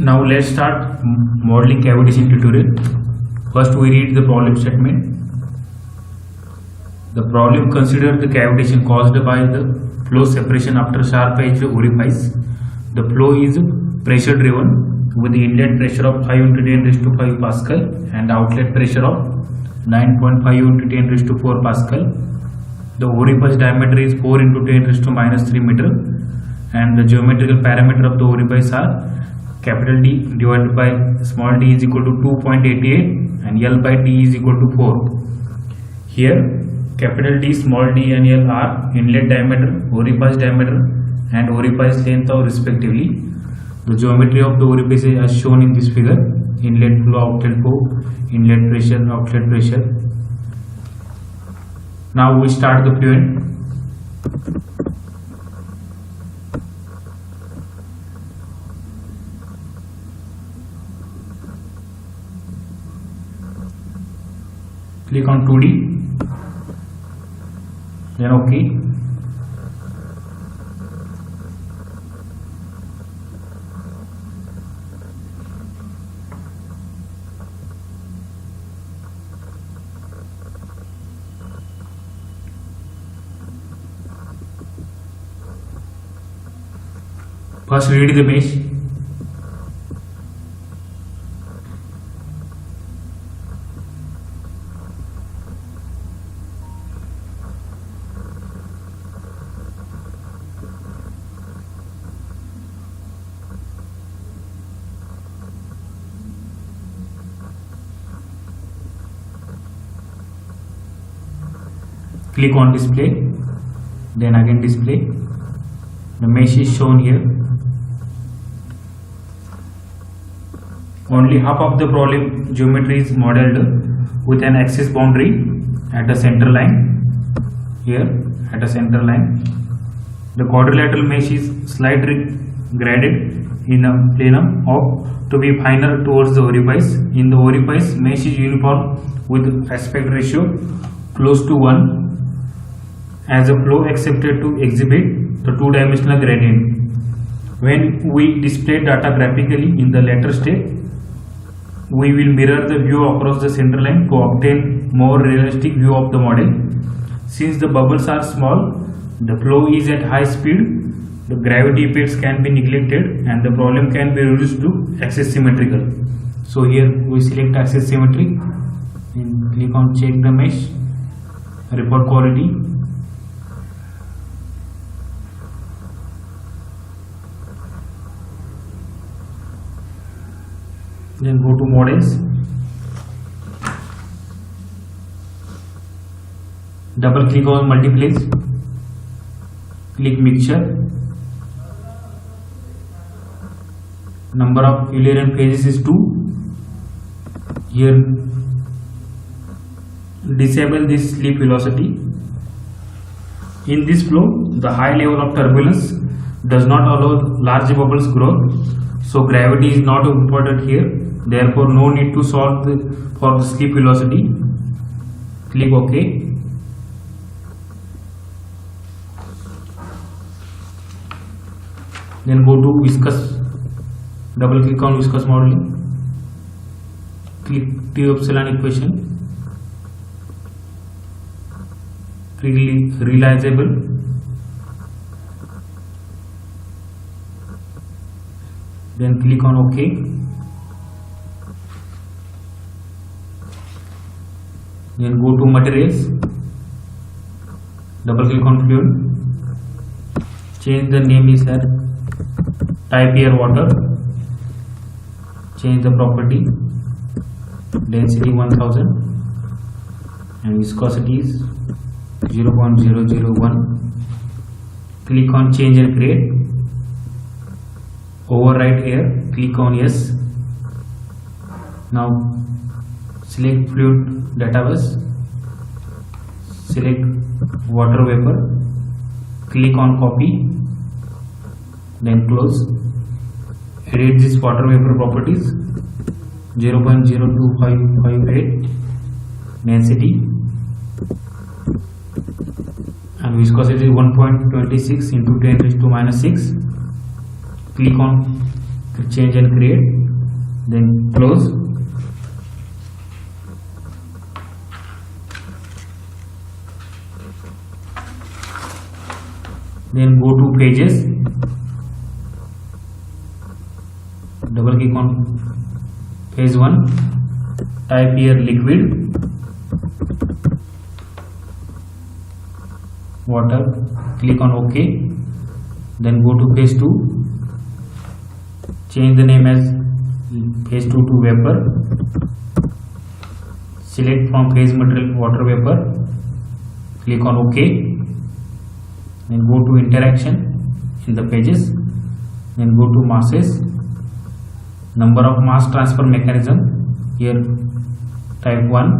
Now let's start modeling cavitation tutorial. First we read the problem statement. The problem considers the cavitation caused by the flow separation after sharp edged orifice. The flow is pressure driven with the inlet pressure of 5 into 10 raised to 5 Pascal and outlet pressure of 9.5 into 10 raised to 4 Pascal. The orifice diameter is 4 into 10 raised to minus 3 meter and the geometrical parameter of the orifice are capital D divided by small d is equal to 2.88 and L by D is equal to 4. Here capital D, small d and L are inlet diameter, orifice diameter and orifice length of respectively. The geometry of the orifice is as shown in this figure: inlet flow, outlet flow, inlet pressure, outlet pressure. Now we start the fluent. Click on 2D, then OK. First read the mesh. Click on display, then again display. The mesh is shown here. Only half of the problem geometry is modeled with an axis boundary at a center line. Here at a center line, the quadrilateral mesh is slightly graded in a plenum of to be finer towards the orifice. In the orifice, mesh is uniform with aspect ratio close to 1 as a flow accepted to exhibit the two-dimensional gradient. When we display data graphically in the latter step, we will mirror the view across the center line to obtain more realistic view of the model. Since the bubbles are small, the flow is at high speed, the gravity effects can be neglected and the problem can be reduced to axisymmetrical. So here we select axisymmetry and click on check the mesh, report quality. Then go to models, double click on multiplex, click mixture, number of Eulerian phases is 2. Here disable this slip velocity. In this flow, the high level of turbulence does not allow large bubbles growth, so gravity is not important here. Therefore, no need to solve for the slip velocity. Click OK. Then go to viscous. Double click on viscous modeling. Click T epsilon equation. Realizable. Then click on OK. Then go to materials, double click on fluid, change the name is here, type here water, change the property, density 1000 and viscosity is 0.001. Click on change and create, overwrite here, click on yes. Now select fluid database, select water vapor, click on copy, then close. Edit this water vapor properties 0.02558 density and viscosity is 1.26 into 10 raised to minus 6. Click on change and create, then close. Then go to pages, double click on page 1, type here liquid water, click on OK. Then go to page 2, change the name as page 2 to vapor, select from phase material water vapor, click on OK. Then go to interaction in the pages, then go to masses, number of mass transfer mechanism, here type 1,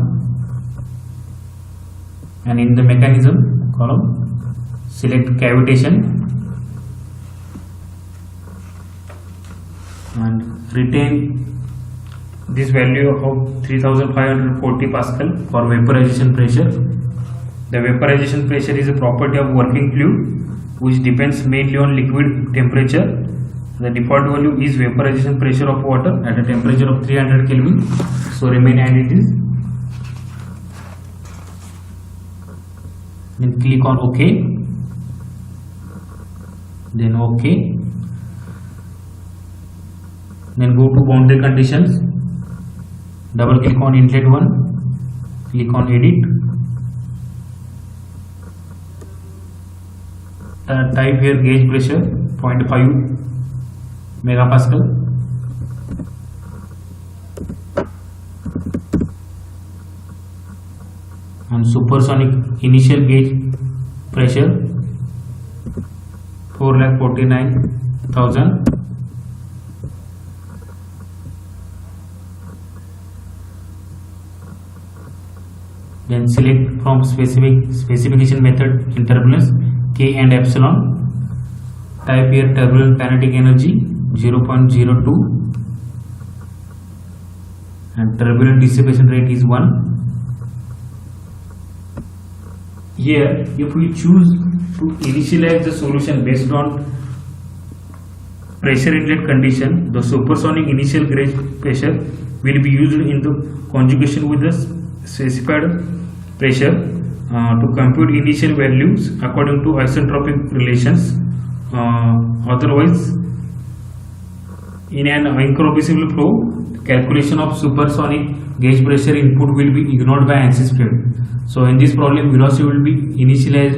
and in the mechanism column select cavitation and retain this value of 3540 Pascal for vaporization pressure. The vaporization pressure is a property of working fluid which depends mainly on liquid temperature. The default value is vaporization pressure of water at a temperature of 300 Kelvin. So remain as it is. Then click on OK. Then OK. Then go to boundary conditions. Double click on inlet 1. Click on edit. Type here gauge pressure 0.5 megapascal. And supersonic initial gauge pressure 4,49,000. Then select from specification method in turbulence K and epsilon. Type here turbulent kinetic energy 0.02 and turbulent dissipation rate is 1. Here if we choose to initialize the solution based on pressure inlet condition, the supersonic initial gauge pressure will be used in the conjugation with the specified pressure to compute initial values according to isentropic relations. Otherwise, in an incompressible flow, calculation of supersonic gauge pressure input will be ignored by ANSYS fluid. So in this problem, velocity will be initialized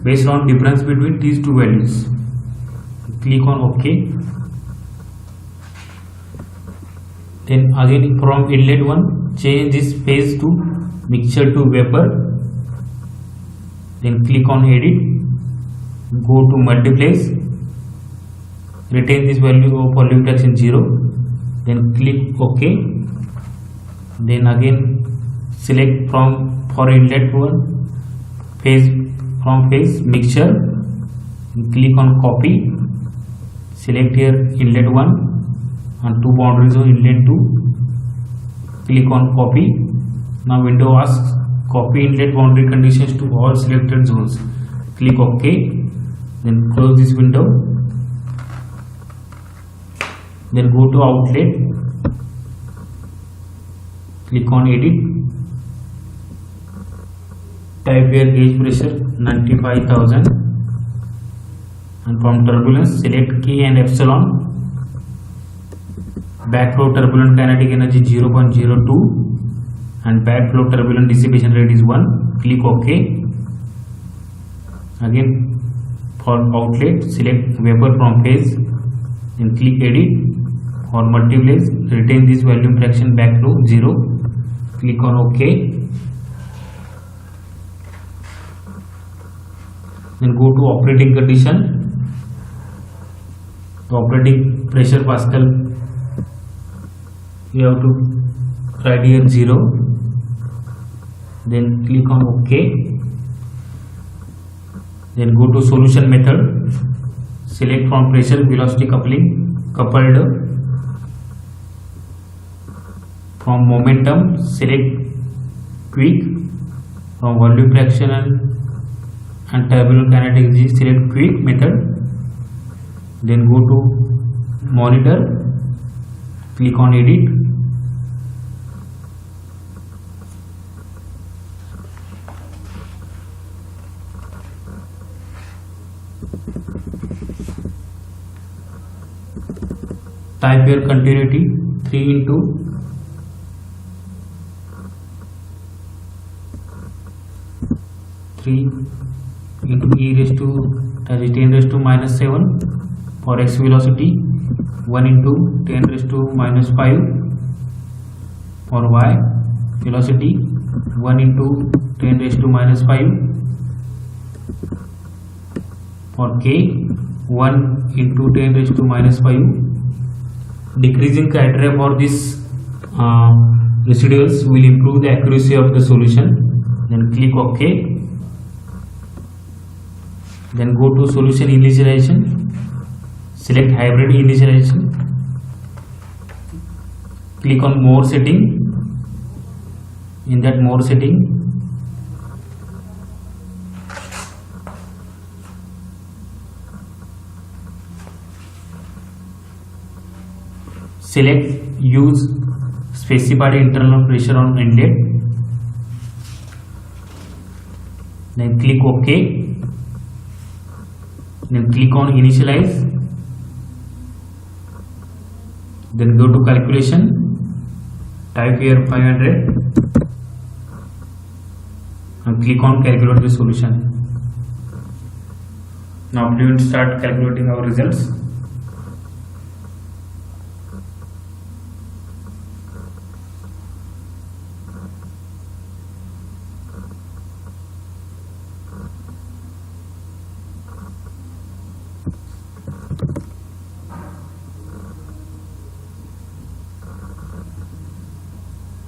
based on difference between these two values. Click on OK. Then again from inlet 1, change this phase to mixture to vapor. Then click on edit. Go to multiplace. Retain this value of volume fraction 0. Then click OK. Then again select for inlet 1 phase mixture. Click on copy. Select here inlet 1 and two boundaries of inlet 2. Click on copy. Now window asks copy inlet boundary conditions to all selected zones. Click OK. Then close this window. Then go to outlet. Click on edit. Type here gauge pressure 95,000 and from turbulence select K and epsilon. Backflow turbulent kinetic energy 0.02 and backflow turbulent dissipation rate is 1. Click OK. Again for outlet select vapor from phase, then click edit. For multiplace retain this volume fraction backflow 0. Click on OK. Then go to operating condition. The operating pressure Pascal you have to write here 0. Then click on OK. Then go to solution method. Select from pressure velocity coupled. From momentum select quick. From volume fraction and turbulent kinetic energy select quick method. Then go to monitor, click on edit. Type here continuity 3 into 3 into e raised to, that is 10 raised to minus 7 for x velocity, 1 into 10 raised to minus 5 for y velocity, 1 into 10 raised to minus 5 for k, 1 into 10 raised to minus 5. Decreasing criteria for this residuals will improve the accuracy of the solution. Then click OK. Then go to solution initialization. Select hybrid initialization. Click on more setting. In that more setting, select use specified internal pressure on inlet. Then click OK. Then click on initialize. Then go to calculation. Type here 500 and click on calculate the solution. Now we will start calculating our results.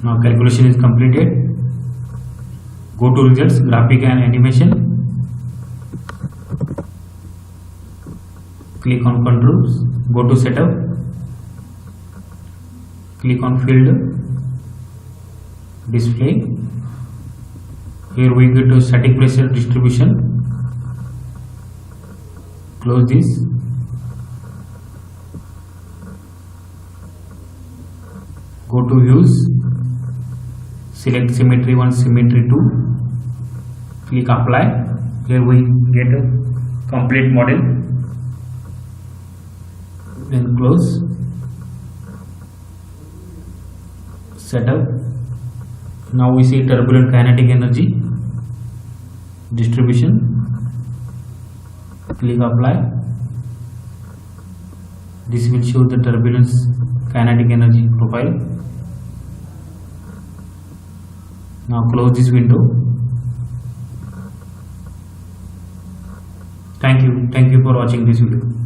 Now calculation is completed. Go to results, graphic and animation. Click on controls. Go to setup. Click on field display. Here we go to static pressure distribution. Close this. Go to views. Select symmetry 1, symmetry 2, click apply. Here we get a complete model. Then close, setup. Now we see turbulent kinetic energy distribution. Click apply. This will show the turbulence kinetic energy profile. Now close this window. Thank you for watching this video.